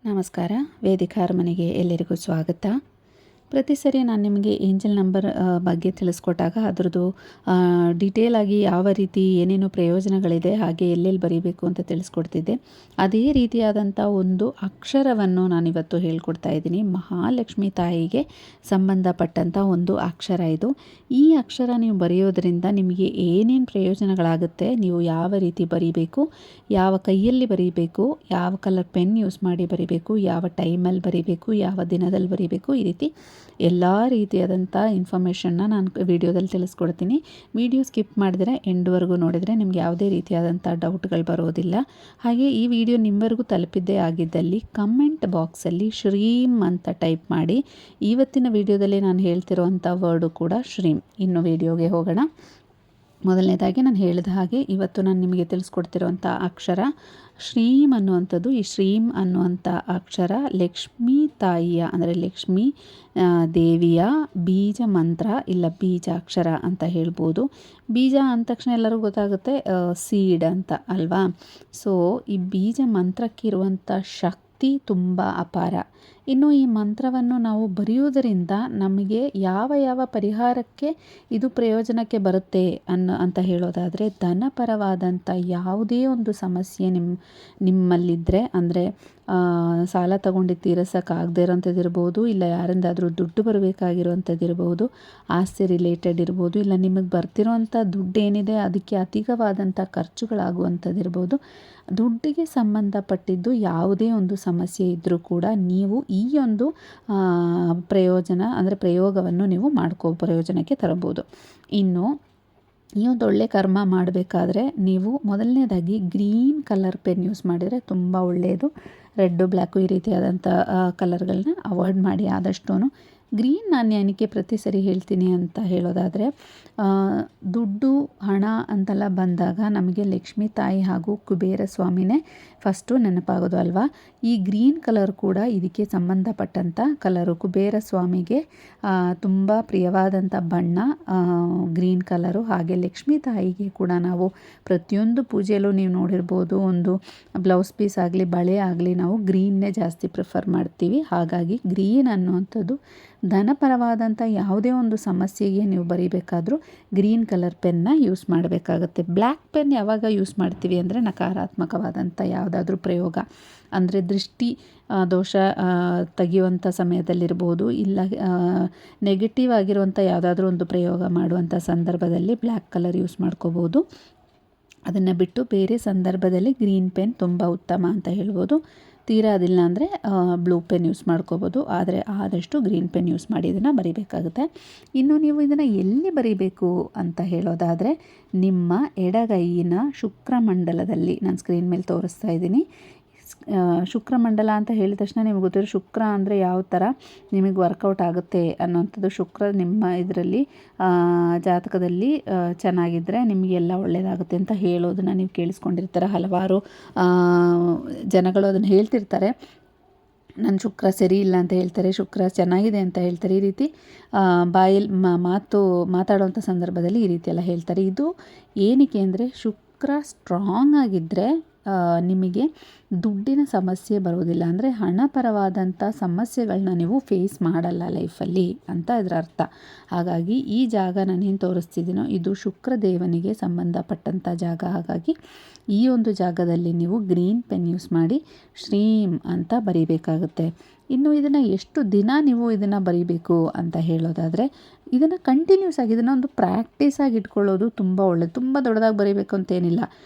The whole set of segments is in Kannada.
ನಮಸ್ಕಾರ. ವೇದಿಕಾ ಅರಮನೆಗೆ ಎಲ್ಲರಿಗೂ ಸ್ವಾಗತ. ಪ್ರತಿ ಸರಿ ನಾನು ನಿಮಗೆ ಏಂಜಲ್ ನಂಬರ್ ಬಗ್ಗೆ ತಿಳಿಸ್ಕೊಟ್ಟಾಗ ಅದರದ್ದು ಡೀಟೇಲಾಗಿ ಯಾವ ರೀತಿ ಏನೇನು ಪ್ರಯೋಜನಗಳಿದೆ, ಹಾಗೆ ಎಲ್ಲೆಲ್ಲಿ ಬರೀಬೇಕು ಅಂತ ತಿಳಿಸ್ಕೊಡ್ತಿದ್ದೆ. ಅದೇ ರೀತಿಯಾದಂಥ ಒಂದು ಅಕ್ಷರವನ್ನು ನಾನಿವತ್ತು ಹೇಳ್ಕೊಡ್ತಾ ಇದ್ದೀನಿ. ಮಹಾಲಕ್ಷ್ಮಿ ತಾಯಿಗೆ ಸಂಬಂಧಪಟ್ಟಂಥ ಒಂದು ಅಕ್ಷರ ಇದು. ಈ ಅಕ್ಷರ ನೀವು ಬರೆಯೋದ್ರಿಂದ ನಿಮಗೆ ಏನೇನು ಪ್ರಯೋಜನಗಳಾಗುತ್ತೆ, ನೀವು ಯಾವ ರೀತಿ ಬರೀಬೇಕು, ಯಾವ ಕೈಯಲ್ಲಿ ಬರೀಬೇಕು, ಯಾವ ಕಲರ್ ಪೆನ್ ಯೂಸ್ ಮಾಡಿ ಬರೀಬೇಕು, ಯಾವ ಟೈಮಲ್ಲಿ ಬರೀಬೇಕು, ಯಾವ ದಿನದಲ್ಲಿ ಬರೀಬೇಕು, ಈ ರೀತಿ ಎಲ್ಲ ರೀತಿಯಾದಂಥ ಇನ್ಫಾರ್ಮೇಷನ್ನ ನಾನು ವಿಡಿಯೋದಲ್ಲಿ ತಿಳಿಸ್ಕೊಡ್ತೀನಿ. ವಿಡಿಯೋ ಸ್ಕಿಪ್ ಮಾಡಿದರೆ ಎಂಡ್ವರೆಗೂ ನೋಡಿದರೆ ನಿಮ್ಗೆ ಯಾವುದೇ ರೀತಿಯಾದಂಥ ಡೌಟ್ಗಳು ಬರೋದಿಲ್ಲ. ಹಾಗೆ ಈ ವಿಡಿಯೋ ನಿಮ್ಮವರೆಗೂ ತಲುಪಿದ್ದೇ ಆಗಿದ್ದಲ್ಲಿ ಕಮೆಂಟ್ ಬಾಕ್ಸಲ್ಲಿ ಶ್ರೀಮ್ ಅಂತ ಟೈಪ್ ಮಾಡಿ. ಇವತ್ತಿನ ವಿಡಿಯೋದಲ್ಲಿ ನಾನು ಹೇಳ್ತಿರೋವಂಥ ವರ್ಡು ಕೂಡ ಶ್ರೀಮ್. ಇನ್ನು ವಿಡಿಯೋಗೆ ಹೋಗೋಣ. ಮೊದಲನೇದಾಗಿ ನಾನು ಹೇಳಿದ ಹಾಗೆ ಇವತ್ತು ನಾನು ನಿಮಗೆ ತಿಳಿಸ್ಕೊಡ್ತಿರೋವಂಥ ಅಕ್ಷರ ಶ್ರೀಮ್ ಅನ್ನುವಂಥದ್ದು. ಈ ಶ್ರೀಮ್ ಅನ್ನುವಂಥ ಅಕ್ಷರ ಲಕ್ಷ್ಮೀ ತಾಯಿಯ ಅಂದರೆ ಲಕ್ಷ್ಮೀ ದೇವಿಯ ಬೀಜ ಮಂತ್ರ ಇಲ್ಲ ಬೀಜಾಕ್ಷರ ಅಂತ ಹೇಳ್ಬೋದು. ಬೀಜ ಅಂದ ತಕ್ಷಣ ಎಲ್ಲರಿಗೂ ಗೊತ್ತಾಗುತ್ತೆ ಸೀಡ್ ಅಂತ ಅಲ್ವಾ. ಸೊ ಈ ಬೀಜ ಮಂತ್ರಕ್ಕಿರುವಂಥ ಶಕ್ತಿ ತುಂಬ ಅಪಾರ. ಇನ್ನು ಈ ಮಂತ್ರವನ್ನು ನಾವು ಬರೆಯುವುದರಿಂದ ನಮಗೆ ಯಾವ ಯಾವ ಪರಿಹಾರಕ್ಕೆ ಇದು ಪ್ರಯೋಜನಕ್ಕೆ ಬರುತ್ತೆ ಅಂತ ಹೇಳೋದಾದರೆ, ಧನಪರವಾದಂಥ ಯಾವುದೇ ಒಂದು ಸಮಸ್ಯೆ ನಿಮ್ಮಲ್ಲಿದ್ದರೆ, ಅಂದರೆ ಸಾಲ ತಗೊಂಡು ತೀರಿಸೋಕ್ಕಾಗದೇ ಇರೋಂಥದ್ದು ಇರ್ಬೋದು, ಇಲ್ಲ ಯಾರಿಂದಾದರೂ ದುಡ್ಡು ಬರಬೇಕಾಗಿರುವಂಥದ್ದು ಇರ್ಬೋದು, ಆಸ್ತಿ ರಿಲೇಟೆಡ್ ಇರ್ಬೋದು, ಇಲ್ಲ ನಿಮಗೆ ಬರ್ತಿರೋವಂಥ ದುಡ್ಡು ಏನಿದೆ ಅದಕ್ಕೆ ಅಧಿಕವಾದಂಥ ಖರ್ಚುಗಳಾಗುವಂಥದ್ದು ಇರ್ಬೋದು. ದುಡ್ಡಿಗೆ ಸಂಬಂಧಪಟ್ಟಿದ್ದು ಯಾವುದೇ ಒಂದು ಸಮಸ್ಯೆ ಇದ್ದರೂ ಕೂಡ ನೀವು ಈ ಒಂದು ಪ್ರಯೋಗವನ್ನು ನೀವು ಪ್ರಯೋಜನಕ್ಕೆ ತರಬಹುದು. ಇನ್ನು ಈ ಒಂದು ಒಳ್ಳೆ ಕರ್ಮ ಮಾಡಬೇಕಾದ್ರೆ ನೀವು ಮೊದಲನೇದಾಗಿ ಗ್ರೀನ್ ಕಲರ್ ಪೆನ್ ಯೂಸ್ ಮಾಡಿದರೆ ತುಂಬ ಒಳ್ಳೆಯದು. ರೆಡ್ಡು ಬ್ಲ್ಯಾಕು ಈ ರೀತಿಯಾದಂಥ ಕಲರ್ಗಳನ್ನ ಅವಾಯ್ಡ್ ಮಾಡಿ ಆದಷ್ಟು. ಗ್ರೀನ್ ನಾನು ಏನಕ್ಕೆ ಪ್ರತಿ ಸರಿ ಹೇಳ್ತೀನಿ ಅಂತ ಹೇಳೋದಾದರೆ, ದುಡ್ಡು ಹಣ ಅಂತೆಲ್ಲ ಬಂದಾಗ ನಮಗೆ ಲಕ್ಷ್ಮೀ ತಾಯಿ ಹಾಗೂ ಕುಬೇರ ಸ್ವಾಮಿನೇ ಫಸ್ಟು ನೆನಪಾಗೋದು ಅಲ್ವಾ. ಈ ಗ್ರೀನ್ ಕಲರ್ ಕೂಡ ಇದಕ್ಕೆ ಸಂಬಂಧಪಟ್ಟಂಥ ಕಲರು. ಕುಬೇರ ಸ್ವಾಮಿಗೆ ತುಂಬ ಪ್ರಿಯವಾದಂಥ ಬಣ್ಣ ಗ್ರೀನ್ ಕಲರು. ಹಾಗೆ ಲಕ್ಷ್ಮೀ ತಾಯಿಗೆ ಕೂಡ ನಾವು ಪ್ರತಿಯೊಂದು ಪೂಜೆಯಲ್ಲೂ ನೀವು ನೋಡಿರ್ಬೋದು, ಒಂದು ಬ್ಲೌಸ್ ಪೀಸ್ ಆಗಲಿ ಬಳೆ ಆಗಲಿ ನಾವು ಗ್ರೀನ್ನೇ ಜಾಸ್ತಿ ಪ್ರಿಫರ್ ಮಾಡ್ತೀವಿ. ಹಾಗಾಗಿ ಗ್ರೀನ್ ಅನ್ನುವಂಥದ್ದು ಧನಪರವಾದಂಥ ಯಾವುದೇ ಒಂದು ಸಮಸ್ಯೆಗೆ ನೀವು ಬರೀಬೇಕಾದ್ರೂ ಗ್ರೀನ್ ಕಲರ್ ಪೆನ್ನ ಯೂಸ್ ಮಾಡಬೇಕಾಗತ್ತೆ. ಬ್ಲ್ಯಾಕ್ ಪೆನ್ ಯಾವಾಗ ಯೂಸ್ ಮಾಡ್ತೀವಿ ಅಂದರೆ ನಕಾರಾತ್ಮಕವಾದಂಥ ಯಾವುದಾದ್ರೂ ಪ್ರಯೋಗ, ಅಂದರೆ ದೃಷ್ಟಿ ದೋಷ ತೆಗೆಯುವಂಥ ಸಮಯದಲ್ಲಿರ್ಬೋದು, ಇಲ್ಲ ನೆಗೆಟಿವ್ ಆಗಿರುವಂಥ ಯಾವುದಾದ್ರೂ ಒಂದು ಪ್ರಯೋಗ ಮಾಡುವಂಥ ಸಂದರ್ಭದಲ್ಲಿ ಬ್ಲ್ಯಾಕ್ ಕಲರ್ ಯೂಸ್ ಮಾಡ್ಕೋಬೋದು. ಅದನ್ನು ಬಿಟ್ಟು ಬೇರೆ ಸಂದರ್ಭದಲ್ಲಿ ಗ್ರೀನ್ ಪೆನ್ ತುಂಬ ಉತ್ತಮ ಅಂತ ಹೇಳ್ಬೋದು. ತೀರಾ ಅದಿಲ್ಲ ಅಂದರೆ ಬ್ಲೂ ಪೆನ್ ಯೂಸ್ ಮಾಡ್ಕೋಬೋದು. ಆದರೆ ಆದಷ್ಟು ಗ್ರೀನ್ ಪೆನ್ ಯೂಸ್ ಮಾಡಿ ಇದನ್ನು ಬರೀಬೇಕಾಗುತ್ತೆ. ಇನ್ನು ನೀವು ಇದನ್ನು ಎಲ್ಲಿ ಬರೀಬೇಕು ಅಂತ ಹೇಳೋದಾದರೆ, ನಿಮ್ಮ ಎಡಗೈಯಿನ ಶುಕ್ರಮಂಡಲದಲ್ಲಿ, ನಾನು ಸ್ಕ್ರೀನ್ ಮೇಲೆ ತೋರಿಸ್ತಾ ಇದ್ದೀನಿ. ಶುಕ್ರಮಂಡಲ ಅಂತ ಹೇಳಿದ ತಕ್ಷಣ ನಿಮಗೆ ಗೊತ್ತಿರೋ ಶುಕ್ರ ಅಂದರೆ ಯಾವ ಥರ ನಿಮಗೆ ವರ್ಕೌಟ್ ಆಗುತ್ತೆ ಅನ್ನೋಂಥದ್ದು. ಶುಕ್ರ ನಿಮ್ಮ ಇದರಲ್ಲಿ ಜಾತಕದಲ್ಲಿ ಚೆನ್ನಾಗಿದ್ದರೆ ನಿಮಗೆಲ್ಲ ಒಳ್ಳೆಯದಾಗುತ್ತೆ ಅಂತ ಹೇಳೋದನ್ನು ನೀವು ಕೇಳಿಸ್ಕೊಂಡಿರ್ತಾರೆ. ಹಲವಾರು ಜನಗಳು ಅದನ್ನು ಹೇಳ್ತಿರ್ತಾರೆ. ನನ್ನ ಶುಕ್ರ ಸರಿ ಇಲ್ಲ ಅಂತ ಹೇಳ್ತಾರೆ, ಶುಕ್ರ ಚೆನ್ನಾಗಿದೆ ಅಂತ ಹೇಳ್ತಾರೆ. ಈ ರೀತಿ ಬಾಯಲ್ಲಿ ಮಾತಾಡುವಂಥ ಸಂದರ್ಭದಲ್ಲಿ ಈ ರೀತಿ ಎಲ್ಲ ಹೇಳ್ತಾರೆ. ಇದು ಏನಕ್ಕೆ ಅಂದರೆ, ಶುಕ್ರ ಸ್ಟ್ರಾಂಗ್ ಆಗಿದ್ದರೆ ನಿಮಗೆ ದುಡ್ಡಿನ ಸಮಸ್ಯೆ ಬರೋದಿಲ್ಲ, ಅಂದರೆ ಹಣಪರವಾದಂಥ ಸಮಸ್ಯೆಗಳನ್ನ ನೀವು ಫೇಸ್ ಮಾಡಲ್ಲ ಲೈಫಲ್ಲಿ ಅಂತ ಇದರ ಅರ್ಥ. ಹಾಗಾಗಿ ಈ ಜಾಗ ನಾನೇನು ತೋರಿಸ್ತಿದ್ದೀನೋ ಇದು ಶುಕ್ರದೇವನಿಗೆ ಸಂಬಂಧಪಟ್ಟಂಥ ಜಾಗ. ಹಾಗಾಗಿ ಈ ಒಂದು ಜಾಗದಲ್ಲಿ ನೀವು ಗ್ರೀನ್ ಪೆನ್ ಯೂಸ್ ಮಾಡಿ ಶ್ರೀಮ್ ಅಂತ ಬರೀಬೇಕಾಗುತ್ತೆ. ಇನ್ನು ಇದನ್ನು ಎಷ್ಟು ದಿನ ನೀವು ಇದನ್ನು ಬರೀಬೇಕು ಅಂತ ಹೇಳೋದಾದರೆ, ಇದನ್ನು ಕಂಟಿನ್ಯೂಸ್ ಆಗಿ ಇದನ್ನು ಒಂದು ಪ್ರಾಕ್ಟೀಸ್ ಆಗಿ ಇಟ್ಕೊಳ್ಳೋದು ತುಂಬ ಒಳ್ಳೆಯದು. ತುಂಬ ದೊಡ್ಡದಾಗಿ ಬರೀಬೇಕು ಅಂತೇನಿಲ್ಲ,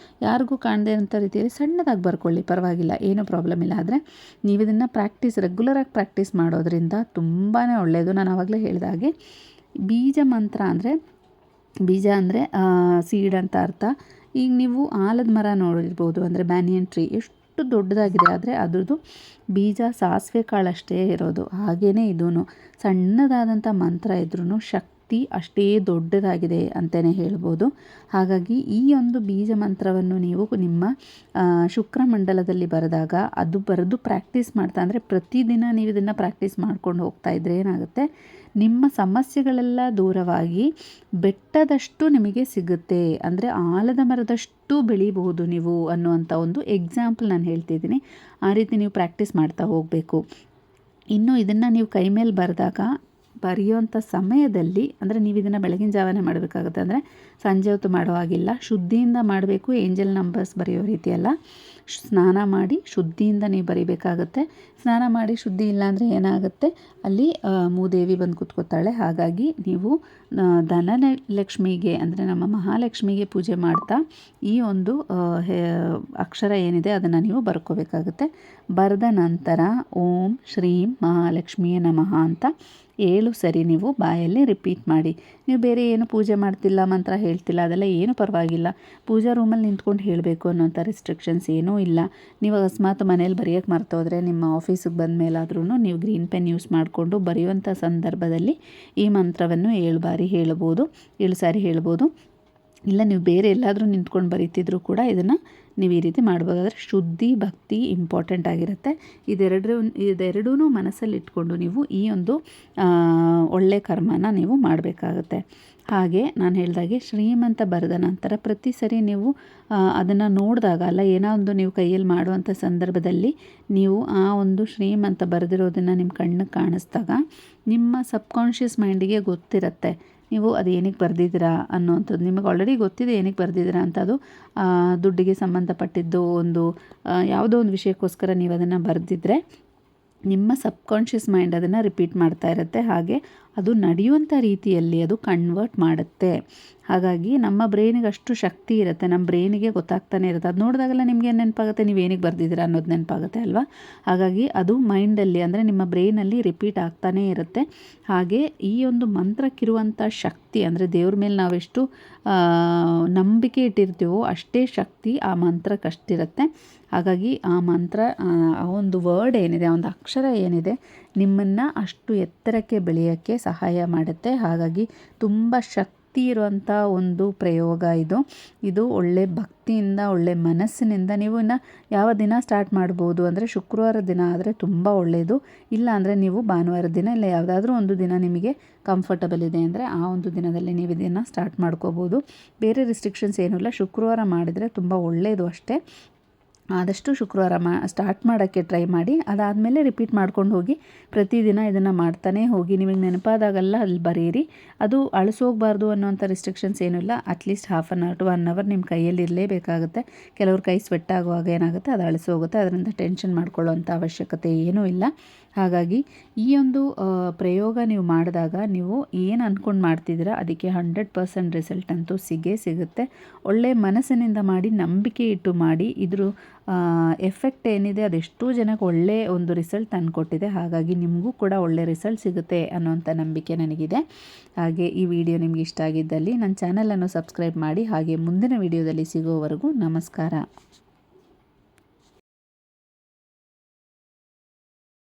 ಯಾರಿಗೂ ಕಾಣದೇ ಇರೋಂಥ ರೀತಿಯಲ್ಲಿ ಸಣ್ಣದಾಗಿ ಬರ್ಕೊಳ್ಳಿ, ಪರವಾಗಿಲ್ಲ, ಏನೂ ಪ್ರಾಬ್ಲಮ್ ಇಲ್ಲ. ಆದರೆ ನೀವು ಇದನ್ನು ರೆಗ್ಯುಲರಾಗಿ ಪ್ರಾಕ್ಟೀಸ್ ಮಾಡೋದ್ರಿಂದ ತುಂಬಾ ಒಳ್ಳೆಯದು. ನಾನು ಆವಾಗಲೇ ಹೇಳಿದ ಹಾಗೆ ಬೀಜ ಮಂತ್ರ ಅಂದರೆ, ಬೀಜ ಅಂದರೆ ಸೀಡ್ ಅಂತ ಅರ್ಥ. ಈಗ ನೀವು ಆಲದ ಮರ ನೋಡಿರ್ಬೋದು, ಅಂದರೆ ಬ್ಯಾನಿಯನ್ ಟ್ರೀ ಎಷ್ಟು ದೊಡ್ಡದಾಗಿದೆ, ಆದರೆ ಅದ್ರದ್ದು ಬೀಜ ಸಾಸಿವೆ ಕಾಳಷ್ಟೇ ಇರೋದು. ಹಾಗೆಯೇ ಇದೂ ಸಣ್ಣದಾದಂಥ ಮಂತ್ರ ಇದ್ರೂ ಶಕ್ತಿ ಶಕ್ತಿ ಅಷ್ಟೇ ದೊಡ್ಡದಾಗಿದೆ ಅಂತಲೇ ಹೇಳ್ಬೋದು. ಹಾಗಾಗಿ ಈ ಒಂದು ಬೀಜ ಮಂತ್ರವನ್ನು ನೀವು ನಿಮ್ಮ ಶುಕ್ರಮಂಡಲದಲ್ಲಿ ಬರೆದಾಗ ಅದು ಬರೆದು ಪ್ರಾಕ್ಟೀಸ್ ಮಾಡ್ತಾ ಅಂದರೆ ಪ್ರತಿದಿನ ನೀವು ಇದನ್ನು ಪ್ರಾಕ್ಟೀಸ್ ಮಾಡ್ಕೊಂಡು ಹೋಗ್ತಾ ಇದ್ದರೆ ಏನಾಗುತ್ತೆ, ನಿಮ್ಮ ಸಮಸ್ಯೆಗಳೆಲ್ಲ ದೂರವಾಗಿ ಬೆಟ್ಟದಷ್ಟು ನಿಮಗೆ ಸಿಗುತ್ತೆ, ಅಂದರೆ ಆಲದ ಮರದಷ್ಟು ಬೆಳಿಬಹುದು ನೀವು ಅನ್ನುವಂಥ ಒಂದು ಎಕ್ಸಾಂಪಲ್ ನಾನು ಹೇಳ್ತಿದ್ದೀನಿ. ಆ ರೀತಿ ನೀವು ಪ್ರಾಕ್ಟೀಸ್ ಮಾಡ್ತಾ ಹೋಗಬೇಕು. ಇನ್ನು ಇದನ್ನು ನೀವು ಕೈ ಮೇಲೆ ಬರೆಯುವಂಥ ಸಮಯದಲ್ಲಿ ಅಂದರೆ ನೀವು ಇದನ್ನು ಬೆಳಗಿನ ಜಾವನೇ ಮಾಡಬೇಕಾಗುತ್ತೆ, ಅಂದರೆ ಸಂಜೆ ಹೊತ್ತು ಮಾಡೋ ಹಾಗಿಲ್ಲ. ಶುದ್ಧಿಯಿಂದ ಮಾಡಬೇಕು. ಏಂಜಲ್ ನಂಬರ್ಸ್ ಬರೆಯೋ ರೀತಿ ಅಲ್ಲ, ಸ್ನಾನ ಮಾಡಿ ಶುದ್ಧಿಯಿಂದ ನೀವು ಬರಿಬೇಕಾಗತ್ತೆ. ಸ್ನಾನ ಮಾಡಿ ಶುದ್ಧಿ ಇಲ್ಲ ಅಂದರೆ ಏನಾಗುತ್ತೆ, ಅಲ್ಲಿ ಮೂದೇವಿ ಬಂದು ಕೂತ್ಕೋತಾಳೆ. ಹಾಗಾಗಿ ನೀವು ಧನಲಕ್ಷ್ಮಿಗೆ ಅಂದರೆ ನಮ್ಮ ಮಹಾಲಕ್ಷ್ಮಿಗೆ ಪೂಜೆ ಮಾಡ್ತಾ ಈ ಒಂದು ಅಕ್ಷರ ಏನಿದೆ ಅದನ್ನು ನೀವು ಬರ್ಕೋಬೇಕಾಗುತ್ತೆ. ಬರೆದ ನಂತರ ಓಂ ಶ್ರೀಂ ಮಹಾಲಕ್ಷ್ಮಿಯೇ ನಮಃ ಅಂತ 7 ಸರಿ ನೀವು ಬಾಯಲ್ಲಿ ರಿಪೀಟ್ ಮಾಡಿ. ನೀವು ಬೇರೆ ಏನು ಪೂಜೆ ಮಾಡ್ತಿಲ್ಲ, ಮಂತ್ರ ಹೇಳ್ತಿಲ್ಲ, ಅದೆಲ್ಲ ಏನು ಪರವಾಗಿಲ್ಲ. ಪೂಜಾ ರೂಮಲ್ಲಿ ನಿಂತ್ಕೊಂಡು ಹೇಳಬೇಕು ಅನ್ನೋಂಥ ರಿಸ್ಟ್ರಿಕ್ಷನ್ಸ್ ಏನೂ ಇಲ್ಲ. ನೀವು ಅಕಸ್ಮಾತ್ ಮನೇಲಿ ಬರೆಯೋಕ್ಕೆ ಮರ್ತೋದ್ರೆ ನಿಮ್ಮ ಆಫೀಸಿಗೆ ಬಂದ ಮೇಲಾದ್ರೂ ನೀವು ಗ್ರೀನ್ ಪೆನ್ ಯೂಸ್ ಮಾಡಿಕೊಂಡು ಬರೆಯುವಂಥ ಸಂದರ್ಭದಲ್ಲಿ ಈ ಮಂತ್ರವನ್ನು 7 ಬಾರಿ ಹೇಳ್ಬೋದು, 7 ಸಾರಿ ಹೇಳ್ಬೋದು. ಇಲ್ಲ ನೀವು ಬೇರೆ ಎಲ್ಲಾದರೂ ನಿಂತ್ಕೊಂಡು ಬರೀತಿದ್ರು ಕೂಡ ಇದನ್ನು ನೀವು ಈ ರೀತಿ ಮಾಡ್ಬೋದಾದರೆ ಶುದ್ಧಿ ಭಕ್ತಿ ಇಂಪಾರ್ಟೆಂಟ್ ಆಗಿರುತ್ತೆ. ಇದೆರಡೂ ಮನಸ್ಸಲ್ಲಿ ಇಟ್ಕೊಂಡು ನೀವು ಈ ಒಂದು ಒಳ್ಳೆ ಕರ್ಮನ ನೀವು ಮಾಡಬೇಕಾಗತ್ತೆ. ಹಾಗೆ ನಾನು ಹೇಳಿದಾಗೆ ಶ್ರೀಮಂತ ಬರೆದ ನಂತರ ಪ್ರತಿ ಸರಿ ನೀವು ಅದನ್ನು ನೋಡಿದಾಗ ಅಲ್ಲ, ಏನೋ ಒಂದು ನೀವು ಕೈಯಲ್ಲಿ ಮಾಡುವಂಥ ಸಂದರ್ಭದಲ್ಲಿ ನೀವು ಆ ಒಂದು ಶ್ರೀಮಂತ ಬರೆದಿರೋದನ್ನು ನಿಮ್ಮ ಕಣ್ಣಿಗೆ ಕಾಣಿಸ್ದಾಗ ನಿಮ್ಮ ಸಬ್ಕಾನ್ಷಿಯಸ್ ಮೈಂಡಿಗೆ ಗೊತ್ತಿರುತ್ತೆ ನೀವು ಅದು ಏನಕ್ಕೆ ಬರೆದಿದ್ದೀರಾ ಅನ್ನೋವಂಥದ್ದು. ನಿಮಗೆ ಆಲ್ರೆಡಿ ಗೊತ್ತಿದೆ ಏನಕ್ಕೆ ಬರೆದಿದ್ದೀರಾ ಅಂತ. ಅದು ದುಡ್ಡಿಗೆ ಸಂಬಂಧಪಟ್ಟಿದ್ದು ಒಂದು ಯಾವುದೋ ಒಂದು ವಿಷಯಕ್ಕೋಸ್ಕರ ನೀವು ಅದನ್ನು ಬರೆದಿದ್ರೆ ನಿಮ್ಮ ಸಬ್ಕಾನ್ಷಿಯಸ್ ಮೈಂಡ್ ಅದನ್ನು ರಿಪೀಟ್ ಮಾಡ್ತಾ ಇರುತ್ತೆ. ಹಾಗೆ ಅದು ನಡೆಯುವಂಥ ರೀತಿಯಲ್ಲಿ ಅದು ಕನ್ವರ್ಟ್ ಮಾಡುತ್ತೆ. ಹಾಗಾಗಿ ನಮ್ಮ ಬ್ರೈನಿಗೆ ಅಷ್ಟು ಶಕ್ತಿ ಇರುತ್ತೆ, ನಮ್ಮ ಬ್ರೈನಿಗೆ ಗೊತ್ತಾಗ್ತಾನೆ ಇರುತ್ತೆ. ಅದು ನೋಡಿದಾಗೆಲ್ಲ ನಿಮಗೆ ನೆನಪಾಗುತ್ತೆ ನೀವು ಏನಕ್ಕೆ ಬರ್ದಿದ್ದೀರಾ ಅನ್ನೋದು ನೆನಪಾಗುತ್ತೆ ಅಲ್ವಾ. ಹಾಗಾಗಿ ಅದು ಮೈಂಡಲ್ಲಿ ಅಂದರೆ ನಿಮ್ಮ ಬ್ರೈನಲ್ಲಿ ರಿಪೀಟ್ ಆಗ್ತಾನೇ ಇರುತ್ತೆ. ಹಾಗೆ ಈ ಒಂದು ಮಂತ್ರಕ್ಕಿರುವಂಥ ಶಕ್ತಿ ಅಂದರೆ ದೇವ್ರ ಮೇಲೆ ನಾವೆಷ್ಟು ನಂಬಿಕೆ ಇಟ್ಟಿರ್ತೀವೋ ಅಷ್ಟೇ ಶಕ್ತಿ ಆ ಮಂತ್ರಕ್ಕಷ್ಟಿರುತ್ತೆ. ಹಾಗಾಗಿ ಆ ಮಂತ್ರ ಆ ಒಂದು ವರ್ಡ್ ಏನಿದೆ, ಆ ಒಂದು ಅಕ್ಷರ ಏನಿದೆ ನಿಮ್ಮನ್ನು ಅಷ್ಟು ಎತ್ತರಕ್ಕೆ ಬೆಳೆಯೋಕ್ಕೆ ಸಹಾಯ ಮಾಡುತ್ತೆ. ಹಾಗಾಗಿ ತುಂಬ ಶಕ್ತಿ ಇರುವಂಥ ಒಂದು ಪ್ರಯೋಗ ಇದು ಒಳ್ಳೆ ಭಕ್ತಿಯಿಂದ ಒಳ್ಳೆ ಮನಸ್ಸಿನಿಂದ ನೀವು ಇನ್ನು ಯಾವ ದಿನ ಸ್ಟಾರ್ಟ್ ಮಾಡ್ಬೋದು ಅಂದರೆ ಶುಕ್ರವಾರ ದಿನ ಆದರೆ ತುಂಬ ಒಳ್ಳೆಯದು. ಇಲ್ಲ ಅಂದರೆ ನೀವು ಭಾನುವಾರ ದಿನ ಇಲ್ಲ ಯಾವುದಾದ್ರೂ ಒಂದು ದಿನ ನಿಮಗೆ ಕಂಫರ್ಟಬಲ್ ಇದೆ ಅಂದರೆ ಆ ಒಂದು ದಿನದಲ್ಲಿ ನೀವು ಇದನ್ನು ಸ್ಟಾರ್ಟ್ ಮಾಡ್ಕೋಬೋದು. ಬೇರೆ ರಿಸ್ಟ್ರಿಕ್ಷನ್ಸ್ ಏನೂ ಇಲ್ಲ. ಶುಕ್ರವಾರ ಮಾಡಿದರೆ ತುಂಬ ಒಳ್ಳೆಯದು ಅಷ್ಟೇ. ಆದಷ್ಟು ಶುಕ್ರವಾರ ಸ್ಟಾರ್ಟ್ ಮಾಡೋಕ್ಕೆ ಟ್ರೈ ಮಾಡಿ. ಅದಾದಮೇಲೆ ರಿಪೀಟ್ ಮಾಡ್ಕೊಂಡು ಹೋಗಿ ಪ್ರತಿದಿನ ಇದನ್ನು ಮಾಡ್ತಾನೇ ಹೋಗಿ. ನಿಮಗೆ ನೆನಪಾದಾಗೆಲ್ಲ ಅಲ್ಲಿ ಬರೀರಿ. ಅದು ಅಳಿಸೋಗಬಾರ್ದು ಅನ್ನೋಂಥ ರಿಸ್ಟ್ರಿಕ್ಷನ್ಸ್ ಏನೂ ಇಲ್ಲ. ಅಟ್ಲೀಸ್ಟ್ 1/2 to 1 hour ನಿಮ್ಮ ಕೈಯಲ್ಲಿ ಇರಲೇಬೇಕಾಗುತ್ತೆ. ಕೆಲವ್ರ ಕೈ ಸ್ವೆಟ್ ಆಗುವಾಗ ಏನಾಗುತ್ತೆ ಅದು ಅಳಿಸೋಗುತ್ತೆ. ಅದರಿಂದ ಟೆನ್ಷನ್ ಮಾಡ್ಕೊಳ್ಳೋವಂಥ ಅವಶ್ಯಕತೆ ಏನೂ ಇಲ್ಲ. ಹಾಗಾಗಿ ಈ ಒಂದು ಪ್ರಯೋಗ ನೀವು ಮಾಡಿದಾಗ ನೀವು ಏನು ಅಂದ್ಕೊಂಡು ಮಾಡ್ತಿದ್ದೀರಾ ಅದಕ್ಕೆ 100% ರಿಸಲ್ಟ್ ಅಂತೂ ಸಿಗುತ್ತೆ. ಒಳ್ಳೆಯ ಮನಸ್ಸಿನಿಂದ ಮಾಡಿ, ನಂಬಿಕೆ ಇಟ್ಟು ಮಾಡಿ. ಇದ್ರ ಎಫೆಕ್ಟ್ ಏನಿದೆ ಅದೆಷ್ಟೋ ಜನಕ್ಕೆ ಒಳ್ಳೆಯ ಒಂದು ರಿಸಲ್ಟ್ ತಂದುಕೊಟ್ಟಿದೆ. ಹಾಗಾಗಿ ನಿಮಗೂ ಕೂಡ ಒಳ್ಳೆ ರಿಸಲ್ಟ್ ಸಿಗುತ್ತೆ ಅನ್ನೋಂಥ ನಂಬಿಕೆ ನನಗಿದೆ. ಹಾಗೆ ಈ ವಿಡಿಯೋ ನಿಮಗೆ ಇಷ್ಟ ಆಗಿದ್ದಲ್ಲಿ ನನ್ನ ಚಾನಲನ್ನು ಸಬ್ಸ್ಕ್ರೈಬ್ ಮಾಡಿ. ಹಾಗೆ ಮುಂದಿನ ವಿಡಿಯೋದಲ್ಲಿ ಸಿಗೋವರೆಗೂ ನಮಸ್ಕಾರ.